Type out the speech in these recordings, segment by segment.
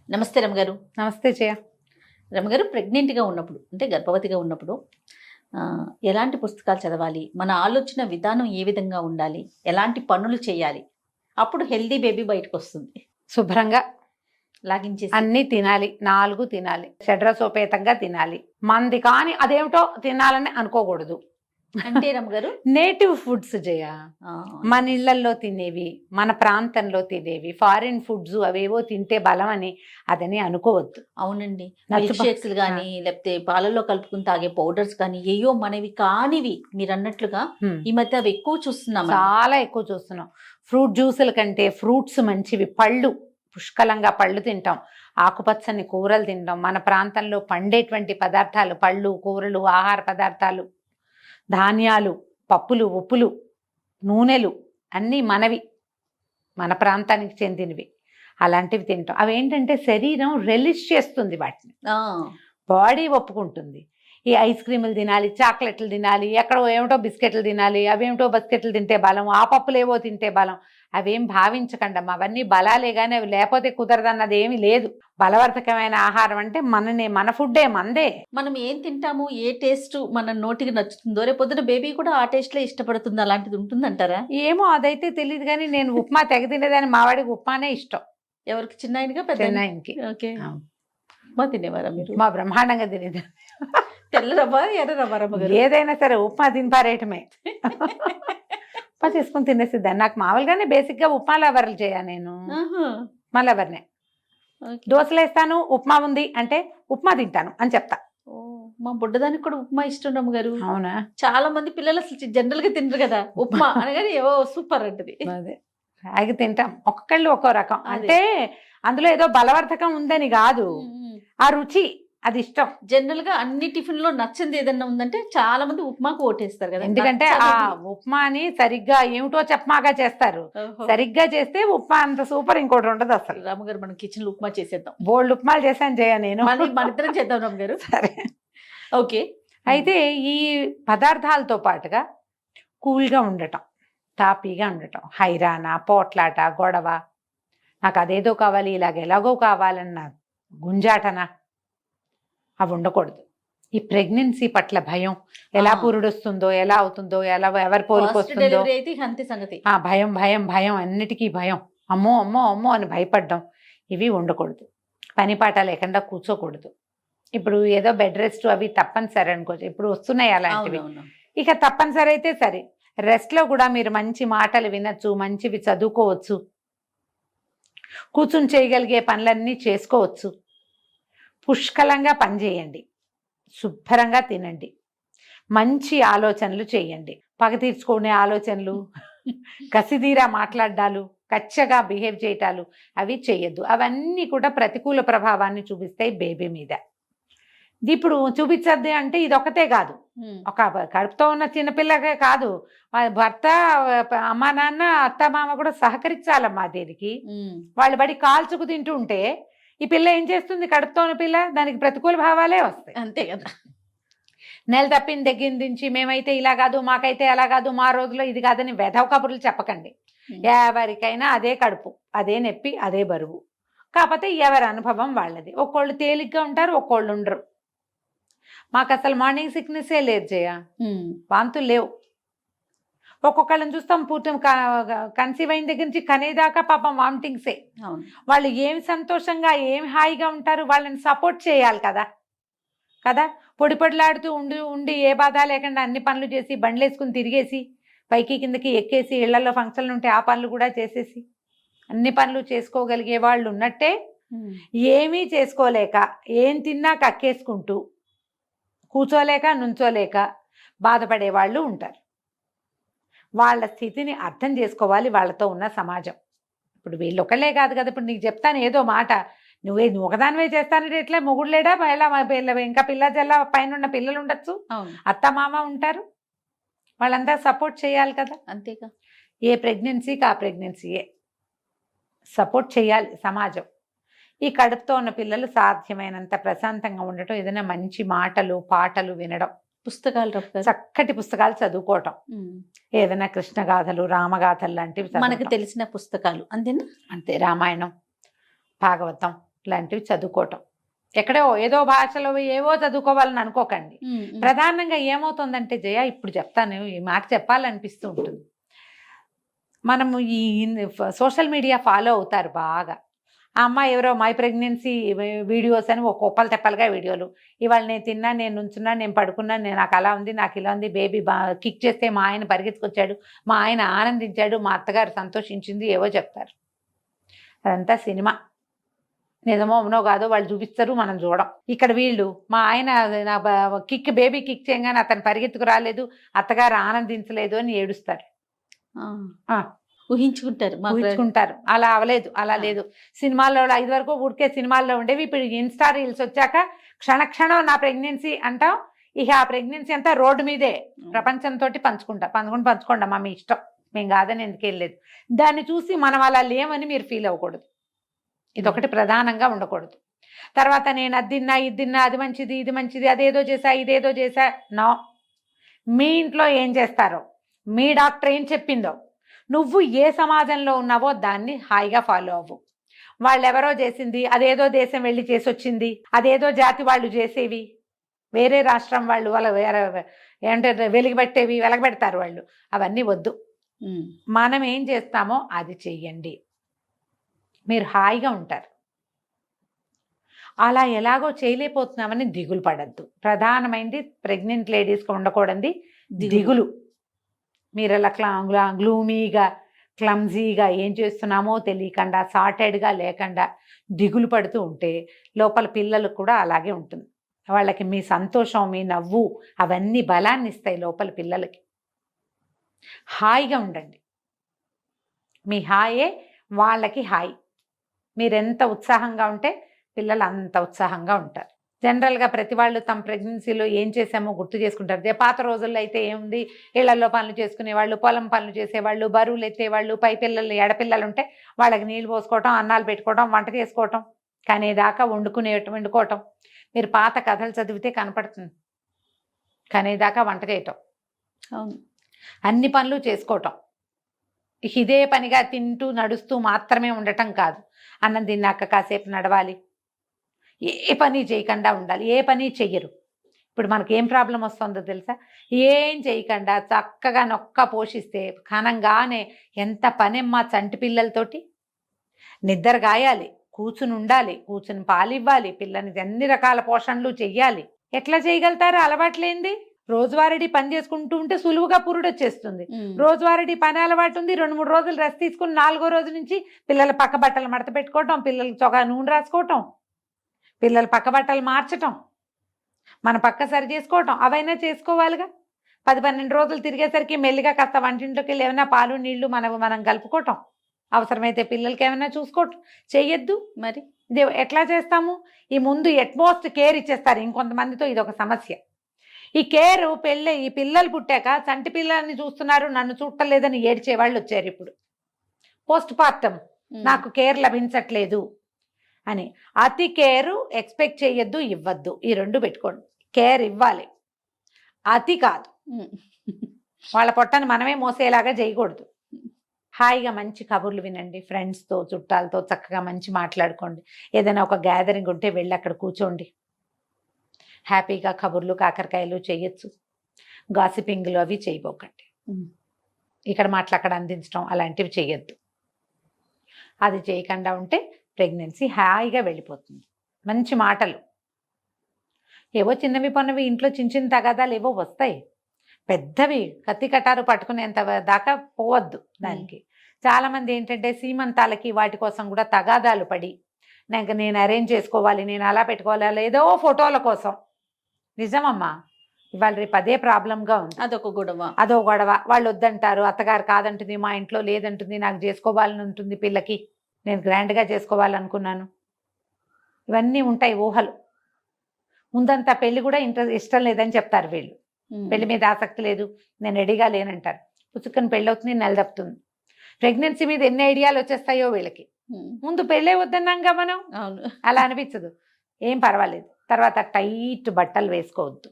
నమస్తే రమగారు. నమస్తే జయ. రమగారు, ప్రెగ్నెంట్‌గా ఉన్నప్పుడు అంటే గర్భవతిగా ఉన్నప్పుడు ఎలాంటి పుస్తకాలు చదవాలి? మన ఆలోచన విధానం ఏ విధంగా ఉండాలి? ఎలాంటి పనులు చేయాలి? అప్పుడు హెల్తీ బేబీ బయటకొస్తుంది. శుభ్రంగా లాగించేసి అన్నీ తినాలి. 4 తినాలి. షడ్రసోపేతంగా తినాలి. మంది కానీ అదేమిటో తినాలని అనుకోకూడదు. అంటే రమగారు నేటివ్ ఫుడ్స్ జయ. ఆ! మన ఇళ్లల్లో తినేవి, మన ప్రాంతంలో తినేవి, ఫారిన్ ఫుడ్స్ అవేవో తింటే బలం అని అదని అనుకోవద్దు. అవునండి. నచ్చు మిల్క్ షేక్స్‌లు గాని, లేకపోతే పాలల్లో కలుపుకొని తాగే పౌడర్స్ కానీ, ఏయో మనవి కానివి మీరన్నట్లుగా ఈ మధ్య అవి ఎక్కువ చూస్తున్నామండి. చాలా ఎక్కువ చూస్తున్నాం. ఫ్రూట్ జ్యూసుల కంటే ఫ్రూట్స్ మంచివి. పళ్ళు పుష్కలంగా పళ్ళు తింటాం. ఆకుపచ్చని కూరలు తింటాం. మన ప్రాంతంలో పండేటువంటి పదార్థాలు, పళ్ళు, కూరలు, ఆహార పదార్థాలు, ధాన్యాలు, పప్పులు, ఉప్పులు, నూనెలు అన్నీ మనవి, మన ప్రాంతానికి చెందినవి. అలాంటివి తింటాం. అవేంటంటే శరీరం రెలిష్ చేస్తుంది వాటిని, ఆ! బాడీ ఒప్పుకుంటుంది. ఈ ఐస్ క్రీములు తినాలి, చాక్లెట్లు తినాలి, ఎక్కడో ఏమిటో బిస్కెట్లు తినాలి, అవేమిటో బిస్కెట్లు తింటే బలం, ఆ పప్పులేవో తింటే బలం, అవేం భావించకండమ్మా. అవన్నీ బలాలే కానీ అవి లేకపోతే కుదరదన్నది ఏమీ లేదు. బలవర్ధకమైన ఆహారం అంటే మన ఫుడ్డే, మందే. మనం ఏం తింటాము, ఏ టేస్ట్ మన నోటికి నచ్చుతుందో, రేపొద్దున బేబీ కూడా ఆ టేస్ట్‌లే ఇష్టపడుతుంది. అలాంటిది ఉంటుందంటారా? ఏమో అదైతే తెలియదు కానీ నేను ఉప్మా తెగ తినేదాన్ని. మా వాడికి ఉప్మానే ఇష్టం. ఎవరికి? చిన్నాయనకా? పెద్దాయనకా? చెన్నైకి ఓకే. ఉప్మా తినేవారా మీరు? ఉప్మా బ్రహ్మాండంగా తినేదాన్ని. తెల్ల రవ్వ, ఎర్ర రవ్వ రమ్మగారు? ఏదైనా సరే ఉప్మా తిని పారేయటమే. ఉప్మా చేసుకుని తినేసిద్దాన్ని. నాకు మామూలుగానే బేసిక్గా ఉప్మా లవర్లు చేయ నేను. ఆహా! ఉప్మా లవర్నే. ఓకే. దోశలు వేస్తాను, ఉప్మా ఉంది అంటే ఉప్మా తింటాను అని చెప్తా. ఓహ్! మా బుడ్డదానికి కూడా ఉప్మా ఇష్టం రమ్మగారు. అవునా? చాలా మంది పిల్లలు అసలు జనరల్‌గా తినరు కదా! ఉప్మా అనగానే ఏవో సూపర్ అంటది. అదే రాగి తింటాం. ఒక్కొక్కళ్ళు ఒక్కో రకం. అదే. అంటే అందులో ఏదో బలవర్ధకం ఉందని కాదు, ఆ రుచి, అది ఇష్టం. జనరల్‌గా అన్ని టిఫిన్‌లో నచ్చనిది ఏదన్నా ఉందంటే చాలా మంది ఉప్మాకు ఓటేస్తారు కదా! ఎందుకంటే ఆ ఉప్మాని సరిగ్గా ఏమిటో చెప్పమాగా చేస్తారు. ఓహో! సరిగ్గా చేస్తే ఉప్మా అంత సూపర్ ఇంకోటి ఉండదు అసలు. రామగారు, మనం కిచెన్‌లో ఉప్మా చేసేద్దాం. బోల్డ్ ఉప్మాలు చేశాను జయ నేను. మనిద్దరం చేద్దాం రామగారు. సరే. ఓకే. అయితే ఈ పదార్థాలతో పాటుగా కూల్గా ఉండటం, తాపీగా ఉండటం, హైరానా, పోట్లాట, గొడవ, నాకు అదేదో కావాలి, ఇలాగ ఎలాగో కావాలన్న గుంజాటన అవి ఉండకూడదు. ఈ ప్రెగ్నెన్సీ పట్ల భయం, ఎలా పురుడొస్తుందో, ఎలా అవుతుందో, ఎవరి ఫస్ట్ పోలికొస్తుందో, డెలివరీ అయితే ఇక అంతే సంగతి. ఆ భయం భయం భయం, అన్నిటికీ భయం, అమ్మో అమ్మో అమ్మో అని భయపడ్డం, ఇవి ఉండకూడదు. పని పాట లేకుండా కూర్చోకూడదు. ఇప్పుడు ఏదో బెడ్ రెస్ట్ అవి తప్పనిసరి అనుకోవచ్చు, ఇప్పుడు వస్తున్నాయి అలాంటివి. అవునవును. ఇక తప్పనిసరి అయితే సరే, రెస్ట్లో కూడా మీరు మంచి మాటలు వినొచ్చు, మంచివి చదువుకోవచ్చు, కూర్చుని చేయగలిగే పనులన్నీ చేసుకోవచ్చు. పుష్కలంగా పనిచేయండి, శుభ్రంగా తినండి, మంచి ఆలోచనలు చేయండి. పగ తీర్చుకునే ఆలోచనలు, కసిదీరా మాట్లాడాలు, కచ్చగా బిహేవ్ చేయటాలు అవి చేయొద్దు. అవన్నీ కూడా ప్రతికూల ప్రభావాన్ని చూపిస్తాయి బేబీ మీద. ఇప్పుడు చూపించద్దు అంటే ఇది ఒకటే కాదు, ఒక కడుపుతో ఉన్న చిన్నపిల్లకే కాదు, భర్త, అమ్మ నాన్న, అత్త మామ కూడా సహకరించాలమ్మా దీనికి. వాళ్ళు బడి కాల్చుకు తింటూ ఉంటే ఈ పిల్ల ఏం చేస్తుంది? కడుపుతో ఉన్న పిల్ల, దానికి ప్రతికూల భావాలే వస్తాయి. అంతే కదా. నెల తప్పిన దగ్గర నుంచి మేమైతే ఇలా కాదు, మాకైతే అలా కాదు, మా రోజులో ఇది కాదని వెధవ కబుర్లు చెప్పకండి. ఎవరికైనా అదే కడుపు, అదే నొప్పి, అదే బరువు. కాకపోతే ఎవరి అనుభవం వాళ్ళది. ఒక్కోళ్ళు తేలిగ్గా ఉంటారు, ఒక్కోళ్ళు ఉండరు. మాకు అసలు మార్నింగ్ సిక్నెస్సే లేదు జయ, వాంతులు లేవు. ఒక్కొక్కళ్ళని చూస్తాం పూర్తి కన్సీవ్ అయిన దగ్గర నుంచి కనేదాకా పాపం వామిటింగ్సే. వాళ్ళు ఏమి సంతోషంగా, ఏమి హాయిగా ఉంటారు, వాళ్ళని సపోర్ట్ చేయాలి కదా కదా. పొడిలాడుతూ ఉండి ఏ బాధ లేకుండా అన్ని పనులు చేసి, బండ్లు వేసుకుని తిరిగేసి, పైకి కిందకి ఎక్కేసి, ఇళ్లలో ఫంక్షన్లు ఉంటే ఆ పనులు కూడా చేసేసి, అన్ని పనులు చేసుకోగలిగే వాళ్ళు ఉన్నట్టే, ఏమీ చేసుకోలేక, ఏం తిన్నా కక్కేసుకుంటూ, కూర్చోలేక నుంచోలేక బాధపడే వాళ్ళు ఉంటారు. వాళ్ళ స్థితిని అర్థం చేసుకోవాలి వాళ్ళతో ఉన్న సమాజం. ఇప్పుడు వీళ్ళు ఒకళ్ళే కాదు కదా. ఇప్పుడు నీకు చెప్తాను ఏదో మాట, నువ్వు ఒకదానివే చేస్తానంటే ఎట్లా? మొగుడు లేడా? ఇంకా పిల్ల జల్ల పైన ఉన్న పిల్లలు ఉండొచ్చు, అత్త మామ ఉంటారు, వాళ్ళంతా సపోర్ట్ చేయాలి కదా. అంతేగా. ఏ ప్రెగ్నెన్సీకి ఆ ప్రెగ్నెన్సీయే సపోర్ట్ చేయాలి సమాజం. ఈ కడుపుతో ఉన్న పిల్లలు సాధ్యమైనంత ప్రశాంతంగా ఉండటం, ఏదైనా మంచి మాటలు, పాటలు వినడం, పుస్తకాలు, చక్కటి పుస్తకాలు చదువుకోవటం, ఏదైనా కృష్ణగాథలు, రామగాథలు లాంటివి మనకు తెలిసిన పుస్తకాలు అంతేనా? అంతే. రామాయణం, భాగవతం, లాంటివి చదువుకోవటం. ఎక్కడో ఏదో భాషలో ఏవో చదువుకోవాలని అనుకోకండి. ప్రధానంగా ఏమవుతుందంటే జయ, ఇప్పుడు చెప్తాను, ఈ మాట చెప్పాలనిపిస్తూ ఉంటుంది. మనము ఈ సోషల్ మీడియా ఫాలో అవుతారు బాగా. ఆ అమ్మాయి ఎవరో మై ప్రెగ్నెన్సీ వీడియోస్ అని ఒక కుప్పలు తెప్పలుగా వీడియోలు. ఇవాళ నేను తిన్నా, నేను నుంచున్నా, నేను పడుకున్నా, నాకు అలా ఉంది, నాకు ఇలా ఉంది, బేబీ కిక్ చేస్తే మా ఆయన పరిగెత్తుకొచ్చాడు, మా ఆయన ఆనందించాడు, మా అత్తగారు సంతోషించింది, ఏవో చెప్తారు. అదంతా సినిమా. నిజమో అవునో కాదో వాళ్ళు చూపిస్తారు, మనం చూడం. ఇక్కడ వీళ్ళు మా ఆయన నా బేబీ కిక్ చేయగానే అతను పరిగెత్తుకు రాలేదు, అత్తగారు ఆనందించలేదు అని ఏడుస్తారు. ఊహించుకుంటారు. అలా అవలేదు, అలా లేదు. సినిమాల్లో 5 వరకు ఉడికే సినిమాల్లో ఉండేవి. ఇప్పుడు ఇన్స్టా రీల్స్ వచ్చాక క్షణక్షణం నా ప్రెగ్నెన్సీ అంటాం. ఇక ఆ ప్రెగ్నెన్సీ అంతా రోడ్డు మీదే ప్రపంచంతో పంచుకోండమ్మా, మీ ఇష్టం, మేము కాదని ఎందుకు వెళ్ళలేదు. దాన్ని చూసి మనం అలా లేమని మీరు ఫీల్ అవ్వకూడదు. ఇదొకటి ప్రధానంగా ఉండకూడదు. తర్వాత నేను అది తిన్నా, ఇది తిన్నా, అది మంచిది, ఇది మంచిది, అదేదో చేసా, ఇదేదో చేసా. నో. మీ ఇంట్లో ఏం చేస్తారో, మీ డాక్టర్ ఏం చెప్పిందో, నువ్వు ఏ సమాజంలో ఉన్నావో దాన్ని హాయిగా ఫాలో అవ్వు. వాళ్ళెవరో చేసింది, అదేదో దేశం వెళ్ళి చేసి వచ్చింది, అదేదో జాతి వాళ్ళు చేసేవి, వేరే రాష్ట్రం వాళ్ళు వాళ్ళ ఏంటంటే వెలగబెడతారు వాళ్ళు, అవన్నీ వద్దు. మనం ఏం చేస్తామో అది చెయ్యండి, మీరు హాయిగా ఉంటారు. అలా ఎలాగో చేయలేకపోతున్నామని దిగులు పడద్దు. ప్రధానమైనది ప్రెగ్నెంట్ లేడీస్కి ఉండకూడదు దిగులు. మీరు అలా గ్లూమీగా, క్లమ్జీగా ఏం చేస్తున్నామో తెలియకుండా, సార్టెడ్గా లేకుండా దిగులు పడుతూ ఉంటే లోపల పిల్లలకు కూడా అలాగే ఉంటుంది. వాళ్ళకి మీ సంతోషం, మీ నవ్వు అవన్నీ బలాన్ని ఇస్తాయి లోపల పిల్లలకి. హాయిగా ఉండండి. మీ హాయే వాళ్ళకి హాయి. మీరెంత ఉత్సాహంగా ఉంటే పిల్లలు అంత ఉత్సాహంగా ఉంటారు. జనరల్గా ప్రతి వాళ్ళు తమ ప్రెగ్నెన్సీలో ఏం చేసామో గుర్తు చేసుకుంటారు. పాత రోజుల్లో అయితే ఏముంది, ఇళ్లలో పనులు చేసుకునేవాళ్ళు, పొలం పనులు చేసేవాళ్ళు, బరువులు ఎత్తేవాళ్ళు, పై పిల్లలు ఎడపిల్లలు ఉంటే వాళ్ళకి నీళ్ళు పోసుకోవటం, అన్నాలు పెట్టుకోవటం, వంట చేసుకోవటం, కనేదాకా వండుకోవటం. మీరు పాత కథలు చదివితే కనపడుతుంది. కనేదాకా వంట చేయటం, అన్ని పనులు చేసుకోవటం. ఇదే పనిగా తింటూ నడుస్తూ మాత్రమే ఉండటం కాదు. అన్నం తిన్నాక కాసేపు నడవాలి, ఏ పని చేయకుండా ఉండాలి. ఏ పని చెయ్యరు. ఇప్పుడు మనకి ఏం ప్రాబ్లం వస్తుందో తెలుసా? ఏం చేయకుండా చక్కగా నొక్క పోషిస్తే ఘనంగానే ఎంత పనెమ్మా చంటి పిల్లలతోటి. నిద్ర గాయాలి, కూర్చుని ఉండాలి, కూర్చుని పాలివ్వాలి, పిల్లని అన్ని రకాల పోషణలు చెయ్యాలి. ఎట్లా చేయగలుగుతారు అలవాట్లేంది? రోజువారీ పని చేసుకుంటూ ఉంటే సులువుగా పురుడు వచ్చేస్తుంది. రోజువారీ పని అలవాటు ఉంది, 2-3 రోజులు రెస్ట్ తీసుకుని 4వ రోజు నుంచి పిల్లల పక్క బట్టలు మడత పెట్టుకోవటం, పిల్లలకి చొగా నూనె రాసుకోవటం, పిల్లల పక్క బట్టలు మార్చటం, మన పక్క సరి చేసుకోవటం, అవైనా చేసుకోవాలిగా. 10-12 రోజులు తిరిగేసరికి మెల్లిగా కాస్త వంటింట్లోకి వెళ్ళి ఏమైనా పాలు నీళ్లు మనం కలుపుకోవటం, అవసరమైతే పిల్లలకి ఏమైనా చూసుకోవటం చెయ్యొద్దు. మరి ఇది ఎట్లా చేస్తాము? ఈ ముందు ఎట్మోస్ట్ కేర్ ఇచ్చేస్తారు. ఇంకొంతమందితో ఇది ఒక సమస్య. ఈ కేర్ ఈ పిల్లలు పుట్టాక చంటి పిల్లల్ని చూస్తున్నారు, నన్ను చూడలేదని ఏడ్చేవాళ్ళు వచ్చారు ఇప్పుడు. పోస్ట్ పార్టం నాకు కేర్ లభించట్లేదు అని. అతి కేరు ఎక్స్పెక్ట్ చేయొద్దు, ఇవ్వద్దు. ఈ 2 పెట్టుకోండి. కేర్ ఇవ్వాలి, అతి కాదు. వాళ్ళ పొట్టని మనమే మోసేలాగా చేయకూడదు. హాయిగా మంచి కబుర్లు వినండి, ఫ్రెండ్స్తో చుట్టాలతో చక్కగా మంచి మాట్లాడుకోండి. ఏదైనా ఒక గ్యాదరింగ్ ఉంటే వెళ్ళి అక్కడ కూర్చోండి, హ్యాపీగా కబుర్లు కాకరకాయలు చేయొచ్చు. గాసిపింగ్లు అవి చేయబోకండి. ఇక్కడ మాటలు అక్కడ అందించడం అలాంటివి చేయొద్దు. అది చేయకుండా ఉంటే ప్రెగ్నెన్సీ హాయిగా వెళ్ళిపోతుంది. మంచి మాటలు, ఏవో చిన్నవి పన్నవి ఇంట్లో చిన్న చిన్న తగాదాలు ఏవో వస్తాయి, పెద్దవి కత్తి కటారు పట్టుకునేంత దాకా పోవద్దు దానికి. చాలామంది ఏంటంటే సీమంతాలకి వాటి కోసం కూడా తగాదాలు పడి, నేను అరేంజ్ చేసుకోవాలి, నేను అలా పెట్టుకోవాలి, ఏదో ఫోటోల కోసం. నిజమమ్మా, ఇవాళ రేపు అదే ప్రాబ్లంగా ఉంది. అదొక గొడవ. వాళ్ళు వద్దంటారు, అత్తగారు కాదంటుంది, మా ఇంట్లో లేదంటుంది, నాకు చేసుకోవాలని ఉంటుంది, పిల్లకి నేను గ్రాండ్గా చేసుకోవాలనుకున్నాను. ఇవన్నీ ఉంటాయి ఊహలు. ముందంతా పెళ్లి కూడా ఇష్టం లేదని చెప్తారు వీళ్ళు. పెళ్లి మీద ఆసక్తి లేదు, నేను రెడీగా లేనంటారు. పుచ్చుకొని పెళ్ళి అవుతుంది, నెల తప్పుతుంది. ప్రెగ్నెన్సీ మీద ఎన్ని ఐడియాలు వచ్చేస్తాయో వీళ్ళకి. ముందు పెళ్ళే వద్దన్నాగా మనం. అలా అనిపించదు, ఏం పర్వాలేదు. తర్వాత టైట్ బట్టలు వేసుకోవద్దు.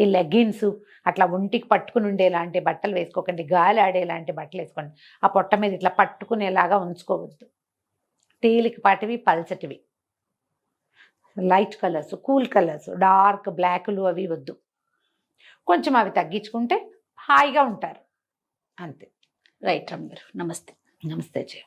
ఈ లెగ్గిన్స్ అట్లా ఒంటికి పట్టుకుని ఉండేలాంటి బట్టలు వేసుకోకండి. గాలి ఆడేలాంటి బట్టలు వేసుకోండి. ఆ పొట్ట మీద ఇట్లా పట్టుకునేలాగా ఉంచుకోవద్దు. తేలికపాటివి, పల్చటివి. Light colours, cool colours, dark బ్లాక్లు అవి వద్దు. కొంచెం అవి తగ్గించుకుంటే హాయిగా ఉంటారు అంతే. రైట్ రమ్య గారు, నమస్తే. నమస్తే జయ.